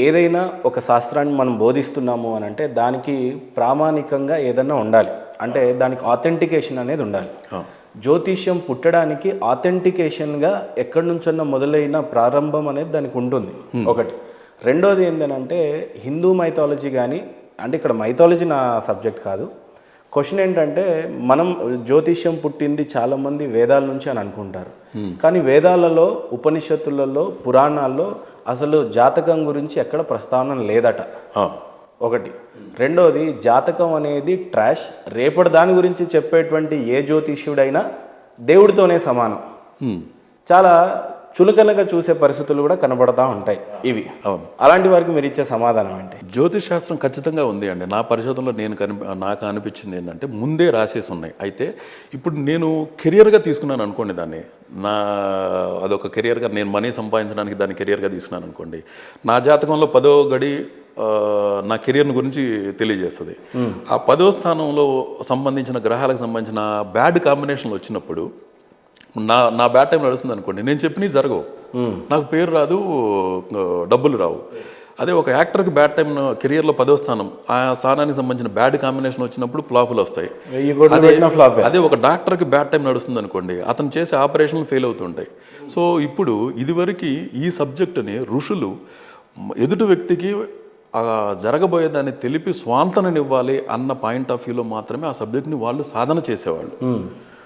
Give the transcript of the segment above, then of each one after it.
ఏదైనా ఒక శాస్త్రాన్ని మనం బోధిస్తున్నాము అని అంటే దానికి ప్రామాణికంగా ఏదైనా ఉండాలి, అంటే దానికి ఆథెంటికేషన్ అనేది ఉండాలి. జ్యోతిష్యం పుట్టడానికి ఆథెంటికేషన్గా ఎక్కడి నుంచన్నా మొదలైన ప్రారంభం అనేది దానికి ఉంటుంది ఒకటి. రెండోది ఏంటంటే హిందూ మైథాలజీ కానీ, అంటే ఇక్కడ మైథాలజీ నా సబ్జెక్ట్ కాదు. క్వశ్చన్ ఏంటంటే మనం జ్యోతిష్యం పుట్టింది చాలామంది వేదాల నుంచి అని అనుకుంటారు, కానీ వేదాలలో, ఉపనిషత్తులలో, పురాణాల్లో అసలు జాతకం గురించి ఎక్కడ ప్రస్తావన లేదట ఒకటి. రెండోది జాతకం అనేది ట్రాష్. రేపటి దాని గురించి చెప్పేటువంటి ఏ జ్యోతిష్యుడైనా దేవుడితోనే సమానం. చాలా చులకనగా చూసే పరిస్థితులు కూడా కనబడతా ఉంటాయి ఇవి. అవును. అలాంటి వారికి మీరు ఇచ్చే సమాధానం ఏంటి? జ్యోతిష్ శాస్త్రం ఖచ్చితంగా ఉంది అండి. నా పరిశోధనలో నాకు అనిపించింది ఏంటంటే ముందే రాసేసి ఉన్నాయి. అయితే ఇప్పుడు నేను కెరియర్గా తీసుకున్నాను అనుకోండి దాన్ని, అదొక కెరియర్గా, నేను మనీ సంపాదించడానికి దాన్ని కెరియర్గా తీసుకున్నాను అనుకోండి. నా జాతకంలో 10వ గడి నా కెరియర్ని గురించి తెలియజేస్తుంది. ఆ 10వ స్థానంలో సంబంధించిన గ్రహాలకు సంబంధించిన బ్యాడ్ కాంబినేషన్లు వచ్చినప్పుడు నా బ్యాడ్ టైం నడుస్తుంది అనుకోండి, నేను చెప్పినవి జరగవు, నాకు పేరు రాదు, డబ్బులు రావు. అదే ఒక యాక్టర్కి బ్యాడ్ టైం కెరియర్లో 10వ స్థానం, ఆ స్థానానికి సంబంధించిన బ్యాడ్ కాంబినేషన్ వచ్చినప్పుడు ఫ్లాపులు వస్తాయి. అదే ఒక డాక్టర్కి బ్యాడ్ టైం నడుస్తుంది అనుకోండి, అతను చేసే ఆపరేషన్లు ఫెయిల్ అవుతుంటాయి. సో ఇప్పుడు ఇదివరకు ఈ సబ్జెక్టుని ఋషులు ఎదుటి వ్యక్తికి జరగబోయేదాన్ని తెలిపి స్వాంతననివ్వాలి అన్న పాయింట్ ఆఫ్ వ్యూలో మాత్రమే ఆ సబ్జెక్ట్ని వాళ్ళు సాధన చేసేవాళ్ళు.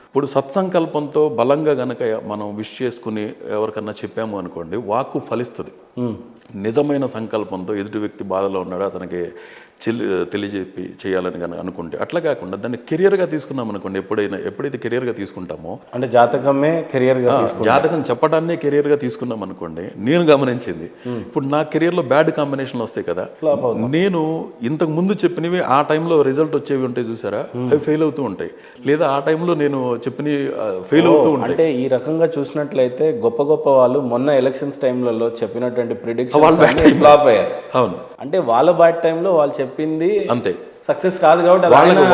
ఇప్పుడు సత్సంకల్పంతో బలంగా గనక మనం విష్ చేసుకుని ఎవరికన్నా చెప్పాము అనుకోండి, వాక్కు ఫలిస్తుంది. నిజమైన సంకల్పంతో ఎదుటి వ్యక్తి బాధలో ఉన్నాడో అతనికి తెలియజెప్పి చేయాలని కానీ అనుకుంటే, అట్లా కాకుండా దాన్ని కెరియర్గా తీసుకున్నాం అనుకోండి, ఎప్పుడైతే కెరియర్గా తీసుకుంటామో, అంటే జాతకమే కెరియర్గా, జాతకం చెప్పడాన్నే కెరియర్గా తీసుకున్నాం అనుకోండి, నేను గమనించింది ఇప్పుడు నా కెరియర్లో బ్యాడ్ కాంబినేషన్లు వస్తాయి కదా, నేను ఇంతకు ముందు చెప్పినవి ఆ టైంలో రిజల్ట్ వచ్చేవి ఉంటాయి చూసారా, అవి ఫెయిల్ అవుతూ ఉంటాయి. లేదా ఆ టైంలో నేను చెప్పినవి ఫెయిల్ అవుతూ ఉంటాయి. అంటే ఈ రకంగా చూసినట్లయితే గొప్ప గొప్ప వాళ్ళు మొన్న ఎలక్షన్స్ టైంలో చెప్పినటువంటి ప్రిడిక్షన్ ఫ్లాప్ అయ్యారు. అవును, అంటే వాళ్ళ బ్యాడ్ టైంలో వాళ్ళు చెప్పింది అంతే సక్సెస్ కాదు కాబట్టి వాళ్ళకి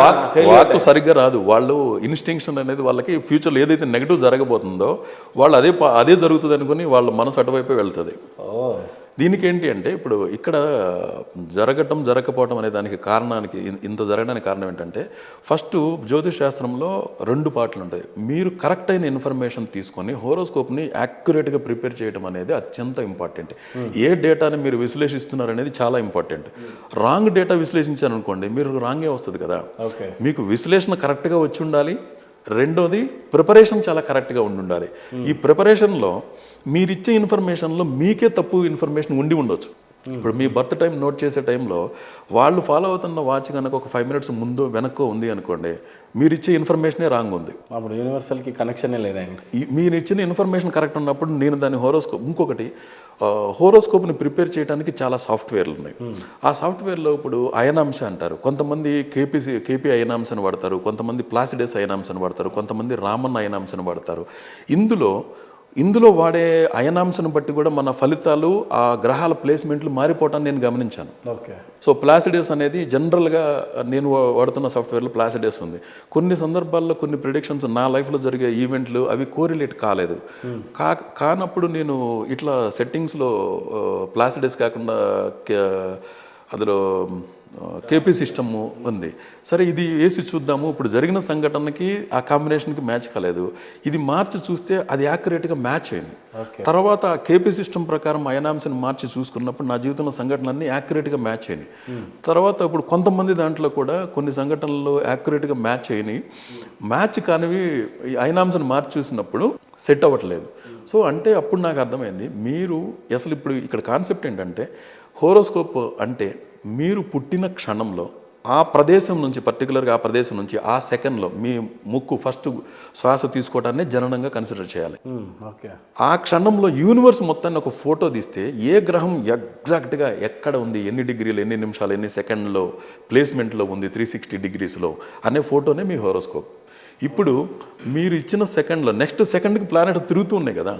వాక్కు సరిగ్గా రాదు. వాళ్ళు ఇన్స్టింక్షన్ అనేది వాళ్ళకి ఫ్యూచర్లో ఏదైతే నెగిటివ్ జరగబోతుందో వాళ్ళు అదే జరుగుతుంది అనుకుని వాళ్ళ మనసు అటువైపే వెళ్తుంది. దీనికి ఏంటి అంటే ఇప్పుడు ఇక్కడ జరగకపోవడం అనే దానికి కారణానికి, ఇంత జరగడానికి కారణం ఏంటంటే, ఫస్ట్ జ్యోతిష్ శాస్త్రంలో 2 పార్ట్లు ఉంటాయి. మీరు కరెక్ట్ అయిన ఇన్ఫర్మేషన్ తీసుకొని హోరోస్కోప్ని యాక్యురేట్గా ప్రిపేర్ చేయడం అనేది అత్యంత ఇంపార్టెంట్. ఏ డేటాని మీరు విశ్లేషిస్తున్నారు అనేది చాలా ఇంపార్టెంట్. రాంగ్ డేటా విశ్లేషించారనుకోండి, మీరు రాంగే వస్తుంది కదా. మీకు విశ్లేషణ కరెక్ట్గా వచ్చి ఉండాలి. రెండోది ప్రిపరేషన్ చాలా కరెక్ట్గా ఉండాలి. ఈ ప్రిపరేషన్లో మీరిచ్చే ఇన్ఫర్మేషన్లో మీకే తప్పు ఇన్ఫర్మేషన్ ఉండి ఉండొచ్చు. ఇప్పుడు మీ బర్త్ టైం నోట్ చేసే టైంలో వాళ్ళు ఫాలో అవుతున్న వాచ్ కనుక ఒక 5 minutes ముందు వెనక్కు ఉంది అనుకోండి, మీరు ఇచ్చే ఇన్ఫర్మేషనే రాంగ్ ఉంది. అప్పుడు యూనివర్సల్కి కనెక్షనే లేదండి. మీరు ఇచ్చిన ఇన్ఫర్మేషన్ కరెక్ట్ ఉన్నప్పుడు నేను దాన్ని ఇంకొకటి హోరోస్కోప్ని ప్రిపేర్ చేయడానికి చాలా సాఫ్ట్వేర్లు ఉన్నాయి. ఆ సాఫ్ట్వేర్లో ఇప్పుడు అయనాంశ అంటారు, కొంతమంది కేపీ అయనాంశ అని వాడతారు, కొంతమంది ప్లాసిడస్ అయనాంశ అని వాడతారు, కొంతమంది రామన్ అయనాంశ అని వాడతారు. ఇందులో వాడే అయనాంశను బట్టి కూడా మన ఫలితాలు, ఆ గ్రహాల ప్లేస్మెంట్లు మారిపోవటాన్ని నేను గమనించాను. సో ప్లాసిడస్ అనేది జనరల్గా నేను వాడుతున్న సాఫ్ట్వేర్లో ప్లాసిడస్ ఉంది. కొన్ని సందర్భాల్లో కొన్ని ప్రిడిక్షన్స్ నా లైఫ్లో జరిగే ఈవెంట్లు అవి కోరిలేట్ కాలేదు. కానప్పుడు నేను ఇట్లా సెట్టింగ్స్లో ప్లాసిడస్ కాకుండా అందులో కేపీ సిస్టమ్ ఉంది. సరే ఇది వేసి చూద్దాము, ఇప్పుడు జరిగిన సంఘటనకి ఆ కాంబినేషన్కి మ్యాచ్ కాలేదు, ఇది మార్చి చూస్తే అది యాక్యురేట్గా మ్యాచ్ అయింది. తర్వాత కేపీ సిస్టమ్ ప్రకారం అయనాంశని మార్చి చూసుకున్నప్పుడు నా జీవితంలో సంఘటనలన్నీ యాక్యురేట్గా మ్యాచ్ అయినాయి. తర్వాత ఇప్పుడు కొంతమంది దాంట్లో కూడా కొన్ని సంఘటనలు యాక్యురేట్గా మ్యాచ్ అయినాయి, మ్యాచ్ కానివి అయనాంశని మార్చి చూసినప్పుడు సెట్ అవ్వట్లేదు. సో అంటే అప్పుడు నాకు అర్థమైంది, మీరు అసలు ఇప్పుడు ఇక్కడ కాన్సెప్ట్ ఏంటంటే, హోరోస్కోప్ అంటే మీరు పుట్టిన క్షణంలో ఆ ప్రదేశం నుంచి, పర్టికులర్గా ఆ ప్రదేశం నుంచి ఆ సెకండ్లో మీ ముక్కు ఫస్ట్ శ్వాస తీసుకోవడాన్ని జననంగా కన్సిడర్ చేయాలి. ఆ క్షణంలో యూనివర్స్ మొత్తాన్ని ఒక ఫోటో తీస్తే ఏ గ్రహం ఎగ్జాక్ట్గా ఎక్కడ ఉంది, ఎన్ని డిగ్రీలు, ఎన్ని నిమిషాలు, ఎన్ని సెకండ్లో ప్లేస్మెంట్లో ఉంది 360 degreesలో అనే ఫోటోనే మీ హోరోస్కోప్. ఇప్పుడు మీరు ఇచ్చిన సెకండ్లో నెక్స్ట్ సెకండ్కి ప్లానెట్ తిరుగుతూ ఉన్నాయి కదా,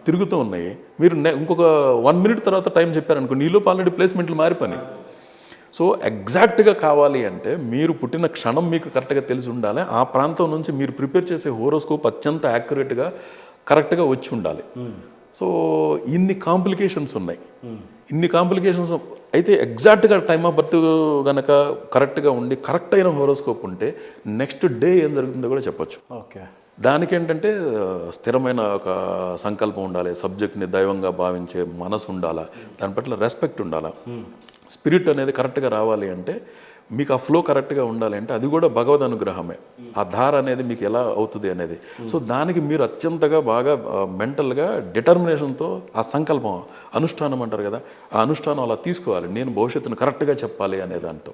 తిరుగుతూ ఉన్నాయి. మీరు ఇంకొక 1 minute తర్వాత టైం చెప్పారనుకో, నీలో ఆల్రెడీ ప్లేస్మెంట్లు మారిపోయి. సో ఎగ్జాక్ట్గా కావాలి అంటే మీరు పుట్టిన క్షణం మీకు కరెక్ట్గా తెలిసి ఉండాలి. ఆ ప్రాంతం నుంచి మీరు ప్రిపేర్ చేసే హోరోస్కోప్ అత్యంత యాక్యురేట్గా కరెక్ట్గా వచ్చి ఉండాలి. సో ఇన్ని కాంప్లికేషన్స్ ఉన్నాయి. ఇన్ని కాంప్లికేషన్స్ అయితే ఎగ్జాక్ట్గా టైమ్ ఆఫ్ బర్త్ కనుక కరెక్ట్గా ఉండి కరెక్ట్ అయిన హోరోస్కోప్ ఉంటే నెక్స్ట్ డే ఏం జరుగుతుందో కూడా చెప్పొచ్చు. ఓకే. దానికి ఏంటంటే స్థిరమైన ఒక సంకల్పం ఉండాలి, సబ్జెక్ట్ని దైవంగా భావించే మనసు ఉండాలా, దాని పట్ల రెస్పెక్ట్ ఉండాలా, స్పిరిట్ అనేది కరెక్ట్గా రావాలి అంటే మీకు ఆ ఫ్లో కరెక్ట్గా ఉండాలి అంటే అది కూడా భగవద్ అనుగ్రహమే. ఆ ధార అనేది మీకు ఎలా అవుతుంది అనేది. సో దానికి మీరు అత్యంతగా బాగా మెంటల్గా డిటర్మినేషన్తో ఆ సంకల్పం అనుష్ఠానం అంటారు కదా, ఆ అనుష్ఠానం అలా తీసుకోవాలి. నేను భవిష్యత్తును కరెక్ట్గా చెప్పాలి అనే దాంతో.